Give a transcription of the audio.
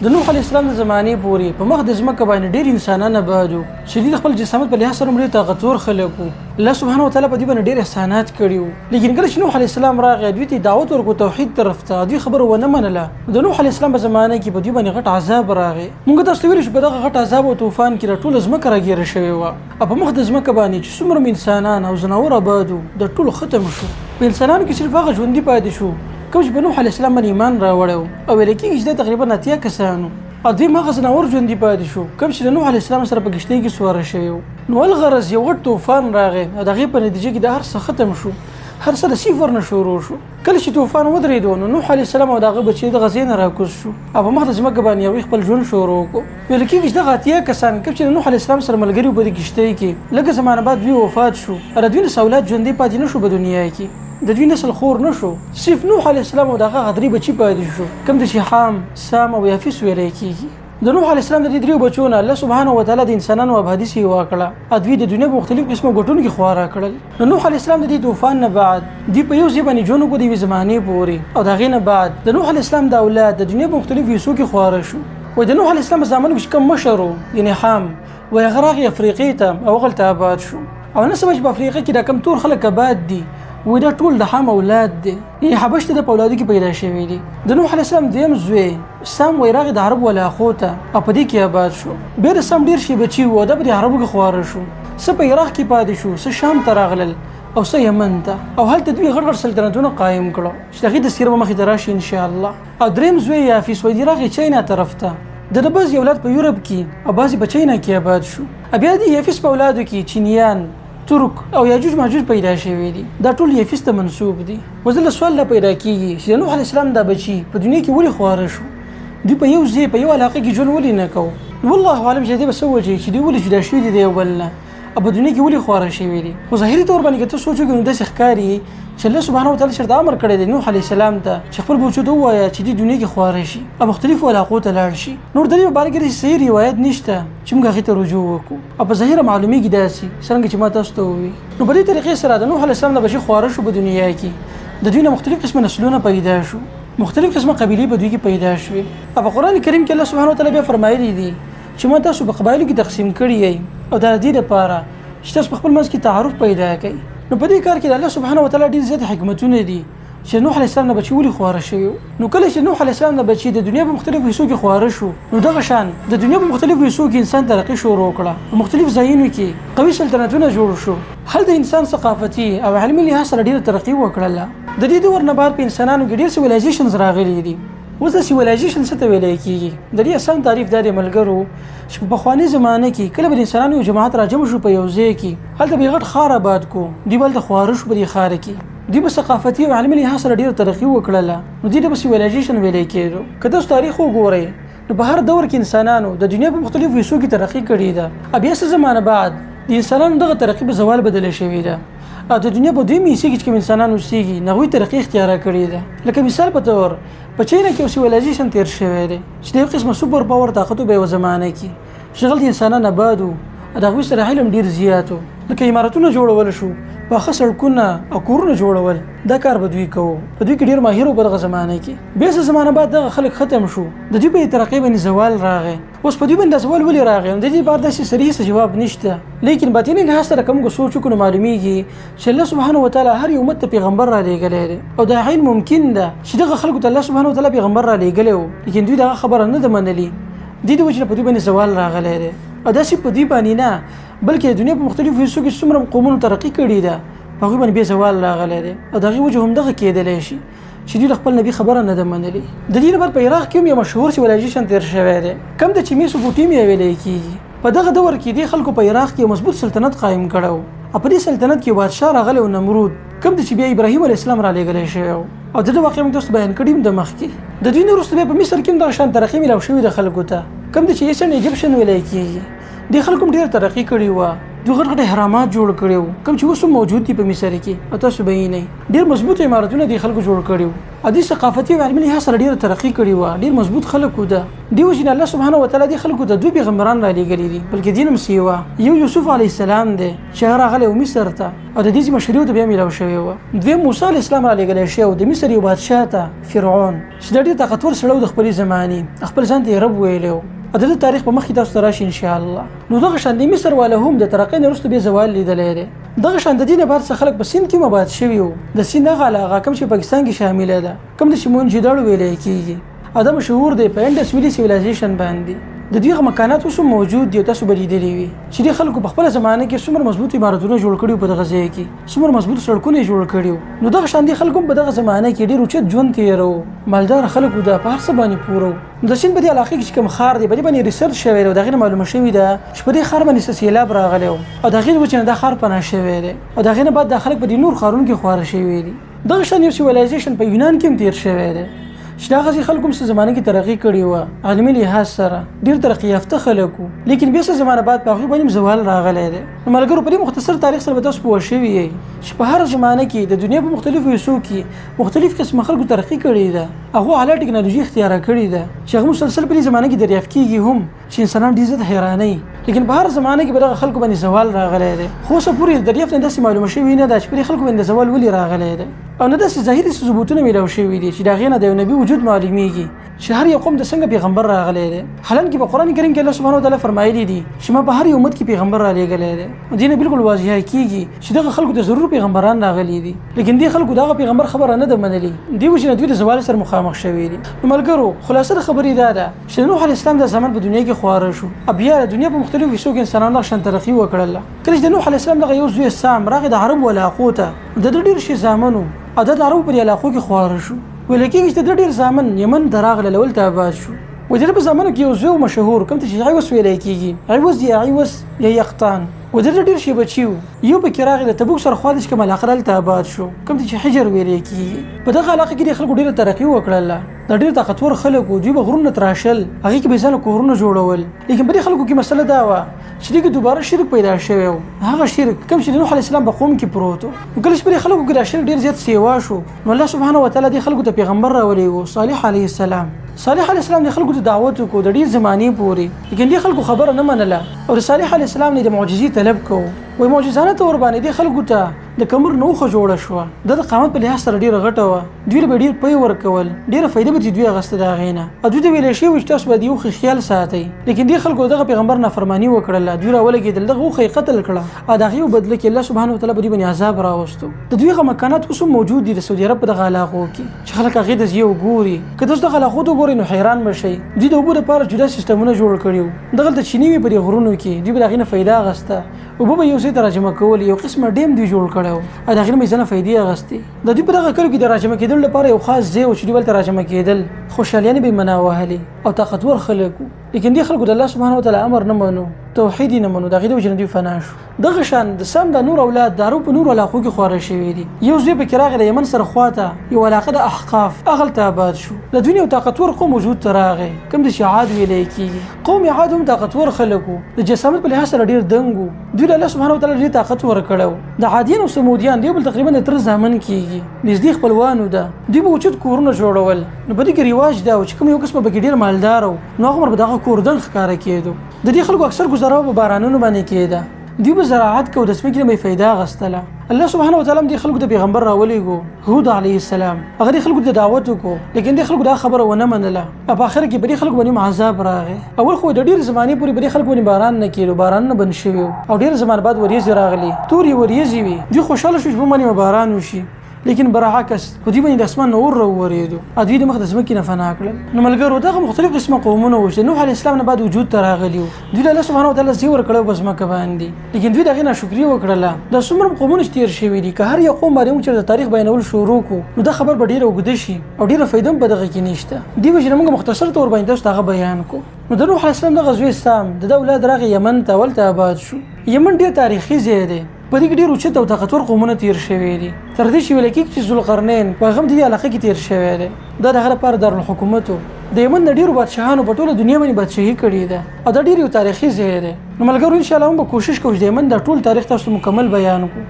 د نوح علیه السلام د زمانې پورې په مخ د ځمکه باندې ډېر انسانان آباد وو چې دوی د خپل جسامت په لحاظ سره ډېر طاقتور خلک وو. الله سبحانه وتعالی په دوی باندې ډېر احسانات کړي وو. لیکن کله چې نوح علیه السلام راغی دوی ته دعوت ورکړو توحید طرف ته، دوی خبره ونه منله. د نوح علیه السلام په زمانه کې په دوی باندې غټ عذاب راغی. موږ تاسو ته ویلو چې په دغه غټ عذاب او طوفان کې ټوله ځمکه راګیره شوې وه او په مخ د ځمکه باندې چې څومره انسانان او ځناور آباد وو د ټولو ختم شو. په انسانانو کې صرف هغه ژوندي پاتې شو کوم چې په نوح علیه السلام باندې ایمان راوړی او ویل کېږي چې دا تقریبا 80 کسانو. او دوی هغه ځناور ژوندي پاتې شو کوم چې د نوح علیه السلام سره په کښتۍ کې سواره شوي وو. نو الغرض یو غټ طوفان راغی او د هغې په نتیجه کې د هر څه ختم شو، هر څه د صفر نه شروع شو. کله چې طوفان ودرېدو نو نوح علیه السلام او د هغه بچي د غزې نه راکوز شو او په مخ د ځمکه باندې هغوی خپل ژوند شروع کړو. ویل کېږي چې دغه 80 کسان کوم چې د نوح علیه السلام سره ملګري وو په دې کښتۍ کې، لږه زمانه بعد دوی وفات شو او د دوی نه اولاد ژوندي پاتې نه شو په دنیا کې، د دوی نسل خور نه شو. صرف نوح علیه السلام او دغه غدري بچي پاتې شو کوم د چې حام، سام او یافیس ویلی کېږي. د نوح علیه السلام د دې 3 بچو نه الله سبحانه وتعالی د انسانانو آبادي سیوا کړه او دوی د دنیا په مختلف قسمه ګوټونو کې خواره کړل. نو نوح علیه السلام د دې طوفان نه بعد دوی په یو ځای باندې ژوند وکړ د یوې زمانې پورې او د هغې نه بعد د نوح علیه السلام د اولاد د دنیا په مختلفو حصو کې خواره شو. وایي د نوح علیه السلام په زمانه کې چې کوم مشر و یعنې حام، وایي هغه راغی افریقې ته او هغلته آباد شو. او نن سبا چې په افریقا کې دا کم تور خلک آباد دي وایي دا ټول د حام اولاد دي، یعنې حبش ته د په اولادو کې پیدا شوي دي. د نوح علیه السلام دویم زوی سام وایي راغی د عرب ولاخو ته او په دې کې آباد شو. بیا د سام ډېر شي بچي وو دا په دې عربو کې خواره شو، څه په عراق کې پاتې شو، څه شام ته راغلل او څه یمن ته، او هلته دوی غټ غټ سلطنتونه قایم کړو چې د هغې د سیره به مخې ته راشي انشاءالله. او دریم زوی یافیس وایي راغی چاینا طرف ته، د بعضې اولاد په یورپ کې او بعضې په چاینا کې آباد شو. بیا د یافیس په اولادو کې چینیان، ترک او یاجوج ماجوج پیدا شوي دي، دا ټول یافیس ته منسوب دي. وزله سوال لا پیدا کېږي چې د نوح علیه السلام دا بچي په دنیا کې ولې خواره شو؟ دوی په یو ځای په یو علاقه کې ژوند ولې نه کوو؟ نو والله اعلم چې دې به څه وجې چې دوی ولې جدا شوي دي د یو بل نه او په دنیا کې ولې خواره شوي دي. خو ظاهري طور باندې که ته سوچ وکړې نو داسې ښکاري چې الله سبحانه وتعالی چېرته امر کړی دی نوح علیه السلام ته چې خپل بچو ته ووایه چې دې دنیا کې خواره شي او مختلفو علاقو ته لاړ شي. نور د دې په باره کې داسې صحیح روایت نشته چې موږ هغې ته رجوع وکړو او په ظاهره معلومیږي داسې څرنګه چې ما تاسو ته ووي. نو په دې طریقې سره د نوح علیه السلام نه بچي خواره شو په دنیا کې، د دوی نه مختلف قسمه نسلونه پیدا شو، مختلف قسمه قبیلې په دوی کې پیدا شوې. او په قرآن کریم کې الله سبحانه وتعالی بیا فرمایلی دي چې ما تاسو په قبایلو کې تقسیم کړي یې او د دې لپاره چې تاسو په خپل منځ کې تعارف پیدا کړئ. نو په دې کار کې د الله سبحانه وتعالی ډېر زیات حکمتونه دي چې نوح علیه السلام نه بچي ولې خواره شوي. نو کله چې نوح علیه السلام نه بچي د دنیا په مختلفو حصو کې خواره شو نو دغه شان د دنیا په مختلفو حصو کې انسان ترقي شروع کړه، په مختلف ځایونو کې قوي سلطنتونه جوړ شو، هلته انسان ثقافتي او علمي لحاظ سره ډېره ترقي وکړله. د دې دور نه بعد په انسانانو کې ډېر سیویلایزیشنز راغلي دي. اوس د سیویلایزیشن څه ته ویلی کېږي؟ د دې اسان تعریف دا دی ملګرو چې په پخواني زمانه کې کله به د انسانانو یو جماعت راجمع شو په یو ځای کې، هلته به یې غټ ښار آباد کو، دوی به هلته خواره شو په دې ښار کې، دوی به ثقافتي او علمي لحاظ سره ډېره ترقي وکړله، نو دې ته به سیویلایزیشن ویلی کېدو. که تاسو تاریخ وګورئ نو په هر دور کې انسانانو د دنیا په مختلفو حصو کې ترقي کړې ده. بیا څه زمانه بعد د انسانانو دغه ترقي په زوال بدله شوې ده او د دنیا په دویمه حصې کې چې کوم انسانان اوسېږي نو هغوی ترقي اختیاره کړې ده. لکه مثال په طور په چاینا کې یو سیویلایزیشن تېر شوی دی چې د یو قسمه سوپر پاور طاقت و په یوه زمانه کې چې هغلته انسانان آباد وو او د هغوی سره علم ډېر زیات و، لکه عمارتونه جوړول شو، پاخه سړکونه او کورونه جوړول، دا کار به دوی کوو، په دوی کې ډېر ماهر و په دغه زمانه کې. بیا څه زمانه بعد دغه خلک ختم شو، د دوی په ترقۍ باندې زوال راغی. اوس په دوی باندې زوال ولې راغی؟ د دې بار داسې صریح څه جواب نشته، لیکن باطني لحاظ سره که موږ سوچ وکړو نو معلومیږي چې الله سبحانه وتعالی هر یو امت ته پیغمبر را لیږلی دی او دا عین ممکن ده چې دغه خلکو ته الله سبحانه وتعالی پیغمبر را لیږلی و، لیکن دوی دغه خبره نه ده منلې. دې د وجې نه په دوی باندې زوال راغلی دی. او داسې په دوی باندې نه بلکې د دنیا په مختلفو حصو کې څومره قومونو ترقي کړې ده په هغوی باندې بیا زوال راغلی دی او د هغې وجه همدغه کېدلی شي چې دوی د خپل نبي خبره نه ده منلې. د دې لپاره په عراق کې هم یو مشهور سیویلایزیشن تېر شوی دی کوم ته چې میسوپوټیمیا ویلی کېږي. په دغه دور کې دې خلکو په عراق کې یو مضبوط سلطنت قایم کړی و او په دې سلطنت کې یو بادشاه راغلی و نمرود، کوم ته چې بیا ابراهیم علیه السلام را لیږلی شوی و او د ده واقعه موږ تاسو بیان کړي هم د مخکې. د دوی نه وروسته بیا په مصر کې هم دغه شان ترقي میلاو شوي د خلکو ته، کوم ته چې ایسن ایجپشن ویلی کېږي. دې خلکو هم ډېره ترقي کړې وه دوی غټ غټ اهرامات جوړ کړي کوم چې اوس موجود دي په مصر کې او تاسو به یې نه ډېر مضبوط عمارتونه دي خلکو جوړ کړي ادي ثقافتي او علمي لحاظ سره ډېر ترقی کړي و ډېر مضبوط خلک و ده دی وجه الله سبحانه وتعالى دي خلکو ته دوی پیغمبران را لېږلي دي بلکې دین هم سیوا یو یوسف علیه السلام دی چې راغلی و مصر ته او د دې مشریو ته بیا میلاو شوی و دویم موسی علیه السلام را لېږلی شوی د مصر یو بادشاه ته فرعون چې ډېر طاقتور سړی و د خپلې زمانې خپل ځان ته یې رب ویلی و د تاریخ په مخ کې تاسو ته راشي ان شاء الله نو دغه شان د مصر والا هم د ترقۍ نه وروسته بیا زوال لیدلی دی دغه شان د دې نه بعد څه خلک په سیند کې مباد شوي وو د سیند هغه علاقه کوم چې پاکستان کې شامله ده کوم د موهنجوداړو ویلی کېږي دا مشهور دی په انډس ویلي سیویلایزیشن باندې د دې مکانات اوس موجود دي تاسو به لیدلي وي چې د خلکو په خپل زمانه کې څومره مضبوط عمارتونه جوړ کړي په دغه ځای کې څومره مضبوط سړکونه جوړ کړي نو دغه شان دي خلکو په دغه زمانه کې ډېر اوچت ژوند تېرو مالدار خلکو د په هر څه باندې پوره د سیند په دې علاقه کې چې کوم ښار دی په دې باندې ریسرچ شوی دی دغه معلومه شوې ده چې په دې ښار باندې سیلاب راغلی او دغه وجه نه دا ښار پناه شوی دی او دغه نه بعد د خلک په دې نور ښارونو کې خواره شوي دي دغه شان یو سیویلایزیشن په یونان کې هم تېر شوی دی چې دا غزي خلکو په زمانه کې ترقی کړي و علمي لحاظ سره ډیر ترقی یافته خلک وو لیکن بیا څه زمانه بعد په هغه باندې زوال راغلی دی نو ملګرو په دې مختصر تاریخ سره به تاسو پوه شوي یې چې په هر زمانه کې د دنیا په مختلفو حصو کې مختلف قسم خلکو ترقی کړي ده هغه اعلی ټکنالوژي اختیار کړي ده چې هغه مسلسل په دې زمانه کې دریافت کیږي هم چې انسانان ډېر زیات حیرانوي لیکن په هر زمانه کې به دغه خلکو باندې زوال راغلی دی خو اوسه پورې دریافت نه داسې معلومه شوې نه ده چې په خلکو باندې زوال ولې راغلی دی او نه داسې ظاهري ثبوتونه میلاو شوي دي چې د هغې نه د یو نبي وجود معلومیږي چې هر یو قوم د څنګه پیغمبر راغلی دی حالانکې په قرآن کریم کې الله سبحانه وتعالی فرمایلی دي چې ما په هر یو امت کې پیغمبر را لېږلی دی دې نه بالکل واضحه کېږي چې دغه خلکو ته ضرور پیغمبران راغلي دي لیکن دې خلکو دغه پیغمبر خبره نه ده منلې دې وجې نه دوی د زوال سره مخامخ شوي دي نو ملګرو خلاصه د خبرې دا ده چې نوح علیه السلام د زمان په دنیا کې خواره شو بیا د دنیا په مختلفو حصو کې انسانانو دغه شان ترقي وکړله کله چې د نوح علیه السلام دغه یو زوی سام راغی د عربو علاقو ته د ده ډېر شي زامن او د عربو په علاقو کې خواره شو ویل کېږي چې د ډېر زامن یمن ته راغله لول ته آباد شو و د په زمانو کې یو زوی مشهور کوم چې عیوس ویلی کېږي عیوس یا عیوس یا یقطان و د ډېر شي بچي یو پکې راغی د تبوک سره خوا چې کوم علاقه دلته آباد شو کوم چې حجر ویلی کېږي په دغه علاقه کې د خلکو ډېره ترقي وکړله د ډېر طاقتور خلک وو دوی به غرونه تراشل هغې کې به ځانه کورونه جوړول لیکن په دې خلکو کې مسله دا وه چې دې کې دوباره شرک پیدا شوی و هغه شرک کوم چې د نوح علیه السلام په قوم کې پروت و کله چې په دې خلکو کې دا شرک ډېر زیات سیوا شو نو الله سبحانه وتعالی دې خلکو ته پیغمبر راولی و صالح علیه السلام صالح علیه السلام د خلکو ته دعوت وکړو د ډېر زمانې پورې لیکن دې خلکو خبره نه منله او د صالح علیه السلام نه د معجزې طلب کوو وای معجزانه طور باندې دې خلکو ته د کمر نوخه جوړه شوه د قامت په لحاظ سره ډېره غټه وه دوی به ډېر پی ورکول ډېره فایده به دوی اخیسته د هغې نه او دوی ته ویلی شوي چې تاسو به د یوښې خیال ساتئ لیکن دې خلکو دغه پیغمبر نافرماني وکړله دوی راولګېدل دغه اوښه یې قتل کړه او د هغې په بدله کې الله سبحانه وتعالی په دوی باندې عذاب راوستو د دوی هغه مکانات اوس هم موجود دي د سعودي عرب په دغه علاقو کې چې خلک هغې ته ځي او ګوري که تاسو دغه علاقو ته وګورئ نو حیران به شئ دوی د اوبو دپاره جدا سیستمونه جوړ کړي وو دغلته چینې وې په دې غرونو کې دوی به د هغې نه فایده اخیسته اوبه به یو ځای ته راجمع کول یو قسمه ډیم دوی جوړ کړی و او د هغې نه به یې ځنه فایدې اخیستې د دوی په دغه کلیو کې د راجمع کېدلو لپاره یو خاص ځای و چې دوی هلته راجمع کېدل خوشحالیانې به یې منا وهلې او طاقتور خلک وو لیکن دې خلکو د الله سبحانه وتعالی امر نه منو توحید نه منو د هغې د وجې نه دوی فنا شو دغه شان د سم د نور اولاد د عربو په نورو علاقو کې خواره شوي دي یو زوی پکې راغی د یمن سره خواته یو علاقه د احقاف هغلته آباد شو د دوی یو طاقتور قوم وجود ته راغی کوم د چې عاد ویلی کېږي قوم عاد هم طاقتور خلک وو د جسامت په لحاظ سره ډېر دنګ وو دوی له الله سبحانه وتعالی ډېر طاقت ورکړی و د عادیان او سمودیان د یو بل تقریبا د تر زامن کېږي نږدې خپلوانو ده دوی به اوچت کورونه جوړول نو په دې کې رواج دا و چې کوم یو کس به پکې ډېر مالدار و نو هغه عمر به دغه کوردن ښکاره کېدو د دې خلکو اکثر ګزاره په بارانونو باندې کېده دوی به زراعت کوو د ځمکې نه به یې فایده اخیستله الله سبحانه وتعالی هم دې خلکو ته پیغمبر راولېږو هود علیه السلام هغه دې خلکو ته دعوت وکړو لیکن دې خلکو دا خبره ونه منله په آخر کې په دې خلکو باندې عذاب راغی اول خو د ډېرې زمانې پورې په دې خلکو باندې باران نه کېدو بارانونه بند شوي او ډېر زمان بعد وریځې راغلي تورې وریځې وي دوی خوشحاله شو چې په باندې باران وشي لیکن برعکس په دې باندې د اسمان نور راورېدو دوی د مخ د ځمکې نه فنا کړل نو ملګرو دغه مختلف قسمه قومونه وو چې نوح علیه السلام نه بعد وجود ته راغلي وو دوی له الله سبحانه وتعالی زی ورکړی په ځمکه باندې لیکن دوی د هغې ناشکري وکړله د څومره قومونه چې تېر شوي دي که هر یو قوم باندې موږ چېرته تاریخ بیانول شروع کړو نو دا خبر به ډېره اوږده شي او ډېره فایده هم په دغه کې نشته دې وجې نه موږ مختصر طور باندې تاسو ته هغه بیان کړو نو د نوح علیه السلام دغه زوی سام د ده اولاد راغی یمن ته هلته آباد شو یمن ډېر تاریخي ځای دی په دې کې ډېر اوچت او طاقتور قومونه تېر شوي دي تر دې چې ویل کېږي چې ذوالقرنین په هغه هم د دې علاقه کې تېر شوی دی دا د هغه لپاره دارالحکومت و د یمن د ډیرو بادشاهانو په ټوله دنیا باندې بادشاهي کړې ده او دا ډیر یو تاریخي ځای دی. نو ملګرو ان شاء الله موږ کوشش کوو چې د یمن د ټول تاریخ تاسو مکمل بیان کړو.